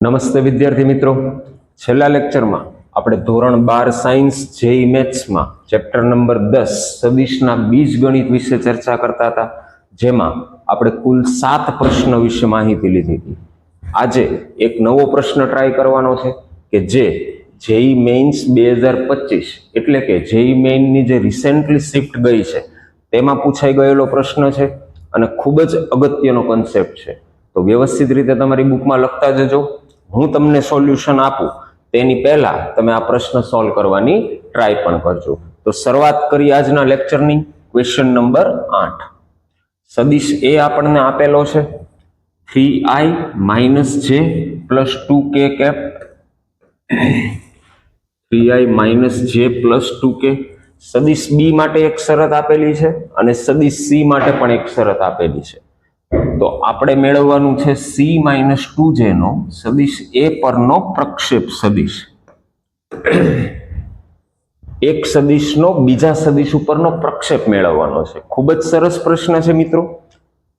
નમસ્તે વિદ્યાર્થી મિત્રો, છેલ્લા લેક્ચરમાં આપણે ધોરણ 12 સાયન્સ જેઈ મેથ્સમાં ચેપ્ટર નંબર 10 સદિશના બીજગણિત વિશે ચર્ચા કરતા હતા, જેમાં આપણે કુલ 7 પ્રશ્ન વિશે માહિતી લીધી હતી. આજે એક નવો પ્રશ્ન ટ્રાય કરવાનો છે કે જે જેઈ મેઇન્સ 2025 એટલે કે જેઈ મેઇનની જે રિસેન્ટલી શિફ્ટ ગઈ છે તેમાં પૂછાઈ ગયેલો પ્રશ્ન છે અને ખૂબ જ અગત્યનો કન્સેપ્ટ છે. તો વ્યવસ્થિત રીતે તમારી બુકમાં લખતા જજો. હું તમને સોલ્યુશન આપું તેની પહેલા તમે આ પ્રશ્ન સોલ્વ કરવાની ટ્રાય પણ કરજો. તો શરૂઆત કરી આજના લેક્ચરની. Question number 8. સદિશ એ આપણને આપેલો છે 3i - j + 2k cap, 3i - j + 2k. સદિશ બી માટે એક શરત આપેલી છે અને સદિશ સી માટે પણ એક શરત આપેલી છે. તો આપણે મેળવવાનું છે c - 2j નો સદિશ એ પરનો પ્રક્ષેપ સદિશ. એક સદિશનો બીજા સદિશ ઉપરનો પ્રક્ષેપ મેળવવાનો છે. ખૂબ જ સરસ પ્રશ્ન છે મિત્રો,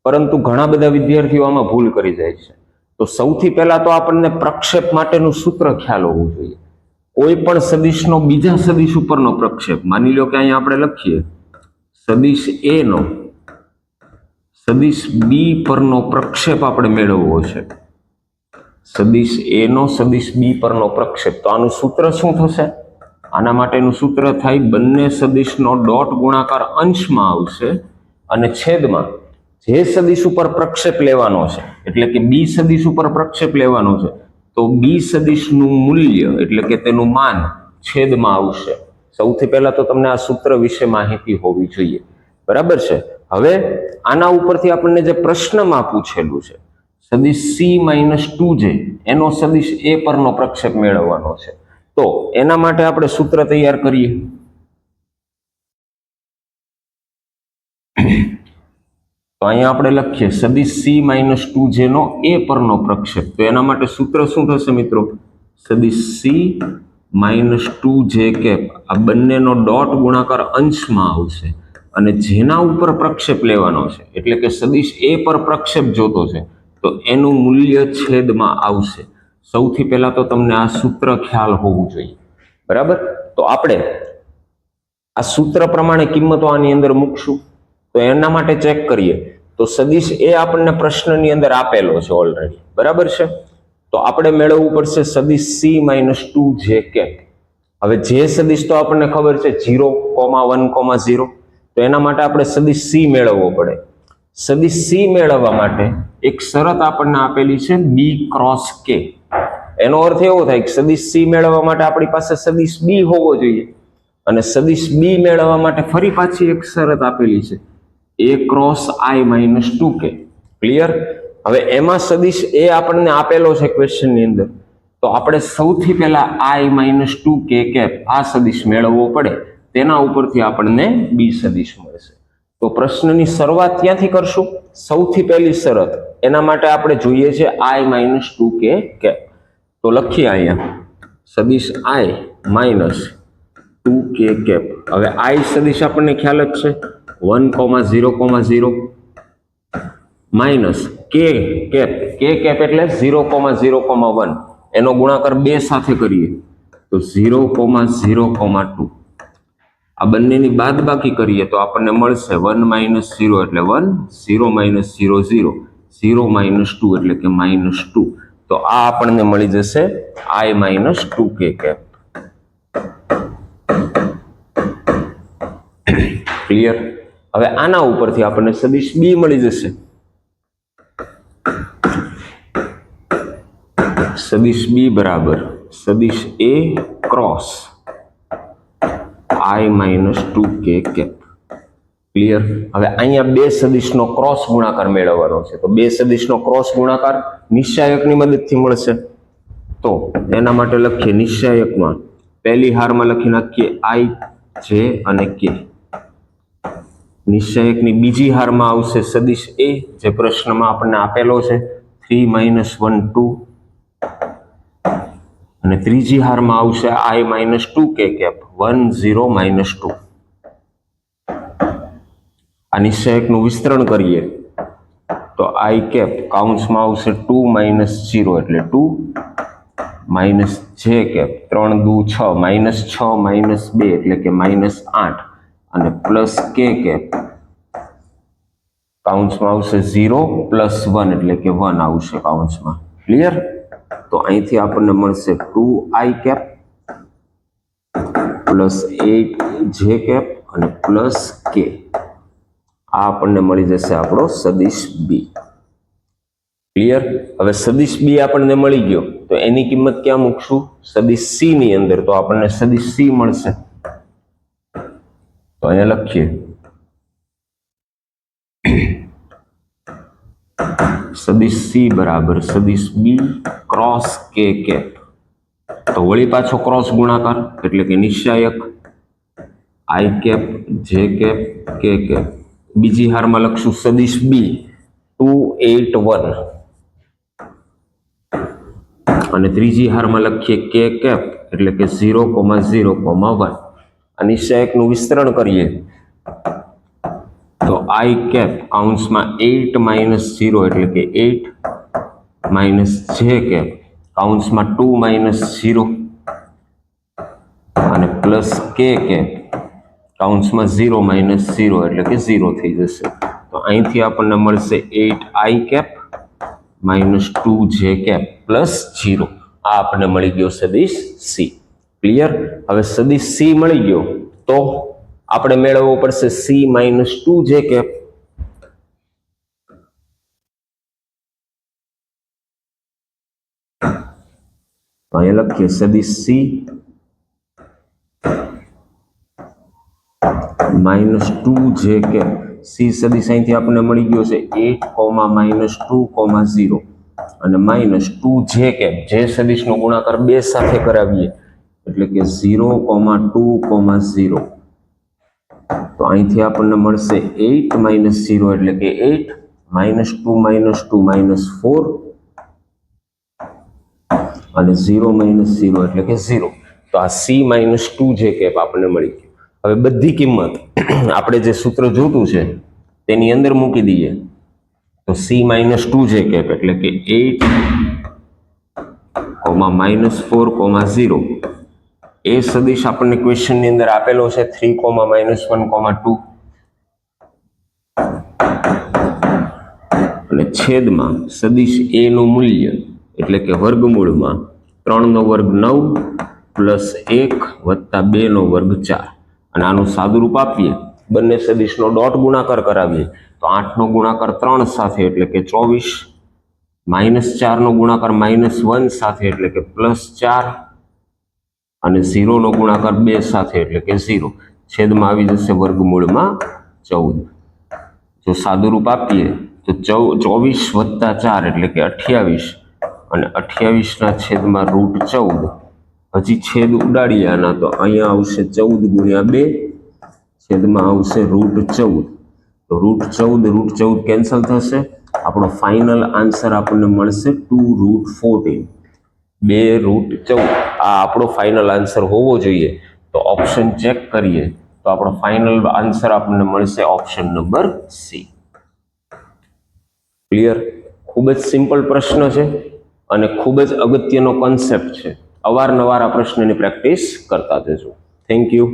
પરંતુ ઘણા બધા વિદ્યાર્થીઓ આમાં ભૂલ કરી જાય છે. તો સૌથી પહેલા તો આપણને પ્રક્ષેપ માટેનું સૂત્ર ખ્યાલ હોવું જોઈએ. કોઈ પણ સદિશનો બીજા સદિશ ઉપરનો પ્રક્ષેપ, માની લો કે અહીંયા આપણે લખીએ સદિશ એ નો સદિશ બી પરનો પ્રક્ષેપ આપણે મેળવવો છે. સદિશ એ નો સદિશ બી પરનો પ્રક્ષેપ. તો આનું સૂત્ર શું થશે? આના માટેનું સૂત્ર થાય બંને સદિશનો ડોટ ગુણાકાર અંશમાં આવશે અને છેદમાં જે સદિશ ઉપર પ્રક્ષેપ લેવાનો છે, એટલે કે બી સદિશ ઉપર પ્રક્ષેપ લેવાનો છે, તો બી સદિશનું મૂલ્ય એટલે કે તેનું માન છેદમાં આવશે. સૌથી પહેલા તો તમને આ સૂત્ર વિશે માહિતી હોવી જોઈએ. બરાબર છે. હવે આના ઉપરથી આપણને જે પ્રશ્નમાં પૂછેલું છે સદિશ સી - 2j એનો સદિશ એ પરનો પ્રક્ષેપ મેળવવાનો છે. તો એના માટે આપણે સૂત્ર તૈયાર કરીએ. તો અહીંયા આપણે લખીએ સદિશ સી - 2j નો એ પરનો પ્રક્ષેપ. તો એના માટે સૂત્ર શું થશે મિત્રો? સદિશ સી - 2j કેપ, આ બંનેનો ડોટ ગુણાકાર અંશમાં આવશે અને જેના ઉપર પ્રક્ષેપ લેવાનો છે, એટલે કે સદિશ એ પર પ્રક્ષેપ જોતો છે, તો એનું મૂલ્ય છેદમાં આવશે. સૌથી પહેલા તો તમને આ સૂત્ર ખ્યાલ હોવું જોઈએ. બરાબર. તો આપણે આ સૂત્ર પ્રમાણે કિંમતો આની અંદર મૂકશું. તો એના માટે ચેક કરીએ તો સદિશ એ આપણને પ્રશ્નની અંદર આપેલો છે ઓલરેડી. બરાબર છે. તો આપણે મેળવવું પડશે સદિશ સી - 2j કેપ. હવે જે સદિશ તો આપણને ખબર છે 0, 1, 0. તો એના માટે આપણે સદિશ સી મેળવવો પડે. સદિશ સી મેળવવા માટે એક શરત આપણને આપેલી છે બી ક્રોસ કે. એનો અર્થ એવો થાય કે સદિશ સી મેળવવા માટે આપણી પાસે સદિશ બી હોવો જોઈએ અને સદિશ બી મેળવવા માટે ફરી પાછી એક શરત આપેલી છે a cross i - 2k. Clear? હવે એમાં સદિશ એ આપણને આપેલો છે ક્વેશ્ચનની અંદર, તો આપણે સૌથી પહેલા i - 2k કેપ આ સદિશ મેળવવો પડે. તેના ઉપરથી આપણને બી સદિશ મળશે. તો પ્રશ્નની શરૂઆત ક્યાંથી કરશું? સૌથી પહેલી શરત એના માટે આપણે જોઈએ છે i - 2k કેપ. તો લખીએ અહીંયા સદિશ i - 2k કેપ. હવે i સદિશ આપણને ખ્યાલ જ છે 1, 0, 0 માઇનસ કે કેપ. કે કેપ એટલે 0, 0, 1. એનો ગુણાકાર 2 સાથે કરીએ તો 0, 0, 2. આ બંનેની બાદબાકી કરીએ તો આપણને મળશે 1 - 0 એટલે 1, 0 - 0, 0, 0 - 2 એટલે કે -2. તો આ આપણને મળી જશે i - 2k કેપ. ક્લિયર? હવે આના ઉપરથી આપણને સદિશ બી મળી જશે. સદિશ બી બરાબર સદિશ A cross i - 2k cap. Clear? હવે અહીંયા બે સદિશનો ક્રોસ ગુણાકાર મેળવવાનો છે. તો બે સદિશનો ક્રોસ ગુણાકાર નિશ્ચાયકની મદદથી મળશે. તો એના માટે લખીએ નિશ્ચાયકમાં પહેલી હારમાં લખી નાખીએ i, j અને k. નિશ્ચાયકની બીજી હારમાં આવશે સદિશ એ, જે પ્રશ્નમાં આપણને આપેલો છે 3 - 1, 2. અને ત્રીજી હારમાં આવશે i - 2k કેપ 1, 0, -2. આ નિશ્ચાયકનું વિસ્તરણ કરીએ તો આઈ કેપ કાઉન્સમાં આવશે 2 માઇનસ 0 એટલે 2 માઇનસ જે કેપ 3 દુ 6 માઇનસ 6 માઇનસ 2 એટલે કે માઇનસ 8 અને પ્લસ કે કેપ કાઉન્સમાં આવશે 0 પ્લસ 1 એટલે કે 1 આવશે કાઉન્સમાં. ક્લિયર? તો અહીંથી આપણને મળશે 2i કેપ પ્લસ 8 જે કેપ અને પ્લસ કે. આ આપણને મળી જશે આપણો સદિશ બી. ક્લિયર? હવે સદિશ બી આપણને મળી ગયો તો એની કિંમત ક્યાં મૂકશું? સદિશ સી ની અંદર. તો આપણને સદિશ સી મળશે. તો અહીંયા લખીએ સદિશ સી બરાબર સદિશ બી ક્રોસ કે કેપ. તો વળી પાછો ક્રોસ ગુણાકાર એટલે કે નિશ્ચાયક I cap J cap K cap. બીજી હારમાં લખશું સદિશ બી 2 8 1 અને ત્રીજી હારમાં લખીએ કે કેપ એટલે કે 0 0 1. આ નિશ્ચાયકનું વિસ્તરણ કરીએ તો આઈ કેપ કાઉન્સમાં 8 માઇનસ 0 એટલે કે 8 માઇનસ જે કેપ કાઉન્સમાં 2 માઇનસ 0 અને પ્લસ કે કેપ કાઉન્સમાં 0 માઇનસ 0 એટલે કે 0 થઈ જશે. તો અહીંથી આપણને મળશે 8i કેપ માઇનસ 2 જે કેપ પ્લસ 0. આ આપણને મળી ગયો સદિશ સી. ક્લિયર? હવે સદિશ સી મળી ગયો તો આપણે મેળવવો પડશે સી માઇનસ 2 જે કેપ. અહીંયા લખીએ સદિશ સી માઇનસ 2 જે કેપ. સી સદિશ અહીંથી આપણને મળી ગયો છે 8 માઇનસ 2 0 અને માઇનસ 2 જે કેપ. જે સદિશનો ગુણાકાર 2 સાથે કરાવીએ એટલે કે 0 2 0. તો અહીંથી આપણને મળશે 8 માઇનસ 0 એટલે કે 8 માઇનસ 2 માઇનસ 4 અને 0 માઇનસ 0 એટલે કે 0. તો આ સી માઇનસ 2 જે કેપ આપણને મળી ગયું. હવે બધી કિંમત આપણે જે સૂત્ર જોતું છે તેની અંદર મૂકી દઈએ તો સી માઇનસ 2 જે કેપ એટલે કે 8 માઇનસ 4 0. એ સદિશ આપણને ક્વેશ્ચનની અંદર આપેલો છે 3 માઇનસ 1 2 અને છેદમાં સદિશ એ નું મૂલ્ય એટલે કે વર્ગમૂળમાં 3 નો વર્ગ 9 પ્લસ 1 વત્તા 2 નો વર્ગ 4. અને આનું સાદુરૂપ આપીએ બંને સદિશનો ડોટ ગુણાકાર કરાવીએ તો 8 નો ગુણાકાર 3 સાથે એટલે કે 24 માઇનસ 4 નો ગુણાકાર માઇનસ 1 સાથે એટલે કે પ્લસ 4 અને 0 નો ગુણાકાર 2 સાથે એટલે કે 0. છેદમાં આવી જશે વર્ગમૂળમાં 14. જો સાદુરૂપ આપીએ તો 24 વત્તા 4 એટલે કે 28 અને 28 ના છેદમાં √14. હજી છેદ ઉડાડીએ આના તો અહીંયા આવશે 14 ગુણ્યા 2 છેદમાં આવશે √14. તો √14 કેન્સલ થશે. આપણો ફાઇનલ આન્સર આપણને મળશે 2√14. 2√14 આ આપણો ફાઇનલ આન્સર હોવો જોઈએ. તો ઓપ્શન ચેક કરીએ તો આપણો ફાઇનલ આન્સર આપણને મળશે ઓપ્શન નંબર સી. ક્લિયર? ખૂબ જ સિમ્પલ પ્રશ્ન છે અને ખૂબ જ અગત્યનો કોન્સેપ્ટ છે. અવારનવાર આ પ્રશ્નની પ્રેક્ટિસ કરતા જજો. Thank you.